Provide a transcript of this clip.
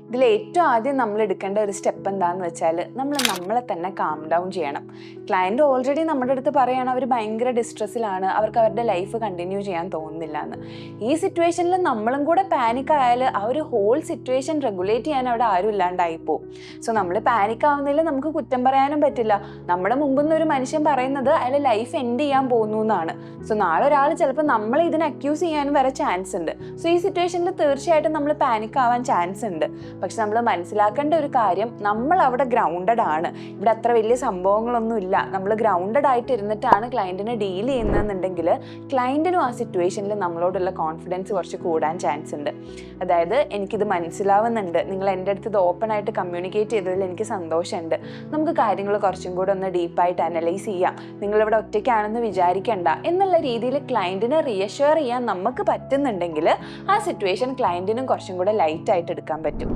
ഇതിൽ ഏറ്റവും ആദ്യം നമ്മൾ എടുക്കേണ്ട ഒരു സ്റ്റെപ്പ് എന്താണെന്ന് വെച്ചാൽ നമ്മളെ തന്നെ കാം ഡൗൺ ചെയ്യണം. ക്ലയൻറ്റ് ഓൾറെഡി നമ്മുടെ അടുത്ത് പറയുകയാണ് അവർ ഭയങ്കര ഡിസ്ട്രെസ്സിലാണ്, അവർക്ക് അവരുടെ ലൈഫ് കണ്ടിന്യൂ ചെയ്യാൻ തോന്നുന്നില്ല എന്ന്. ഈ സിറ്റുവേഷനിൽ നമ്മളും കൂടെ പാനിക് ആയാൽ ആ ഒരു ഹോൾ സിറ്റുവേഷൻ റെഗുലേറ്റ് ചെയ്യാൻ അവിടെ ആരും ഇല്ലാണ്ടായിപ്പോവും. സോ നമ്മൾ പാനിക് ആവുന്നതിൽ നമുക്ക് കുറ്റം പറയാനും പറ്റില്ല. നമ്മുടെ മുമ്പിൽ നിന്ന് ഒരു മനുഷ്യൻ പറയുന്നത് അയാൾ ലൈഫ് എൻഡ് ചെയ്യാൻ പോകുന്നു എന്നാണ്. സോ നാളെ ഒരാൾ ചിലപ്പോൾ നമ്മളെ ഇതിനെ അക്യൂസ് ചെയ്യാനും വരെ ചാൻസ് ഉണ്ട്. സോ ഈ സിറ്റുവേഷനിൽ തീർച്ചയായിട്ടും നമ്മൾ പാനിക് ആവാൻ ചാൻസ് ഉണ്ട്. പക്ഷെ നമ്മൾ മനസ്സിലാക്കേണ്ട ഒരു കാര്യം, നമ്മൾ അവിടെ ഗ്രൗണ്ടഡ് ആണ്. ഇവിടെ അത്ര വലിയ സംഭവങ്ങളൊന്നും ഇല്ല. നമ്മൾ ഗ്രൗണ്ടഡ് ആയിട്ട് ഇരുന്നിട്ടാണ് ക്ലയൻറ്റിനെ ഡീൽ ചെയ്യുന്നതെന്നുണ്ടെങ്കിൽ ക്ലയൻറ്റിനും ആ സിറ്റുവേഷനിൽ നമ്മളോടുള്ള കോൺഫിഡൻസ് കുറച്ച് കൂടാൻ ചാൻസ് ഉണ്ട്. അതായത് എനിക്കിത് മനസ്സിലാവുന്നുണ്ട്, നിങ്ങൾ എൻ്റെ അടുത്ത് ഇത് ഓപ്പൺ ആയിട്ട് കമ്മ്യൂണിക്കേറ്റ് ചെയ്തതിൽ എനിക്ക് സന്തോഷമുണ്ട്, നമുക്ക് കാര്യങ്ങൾ കുറച്ചും കൂടെ ഒന്ന് ഡീപ്പായിട്ട് അനലൈസ് ചെയ്യാം, നിങ്ങളിവിടെ ഒറ്റയ്ക്കാണെന്ന് വിചാരിക്കേണ്ട എന്നുള്ള രീതിയിൽ ക്ലയൻറ്റിനെ റിയഷ്വർ ചെയ്യാൻ നമുക്ക് പറ്റുന്നുണ്ടെങ്കിൽ ആ സിറ്റുവേഷൻ ക്ലയൻറ്റിനും കുറച്ചും കൂടെ ലൈറ്റായിട്ട് എടുക്കാൻ പറ്റും.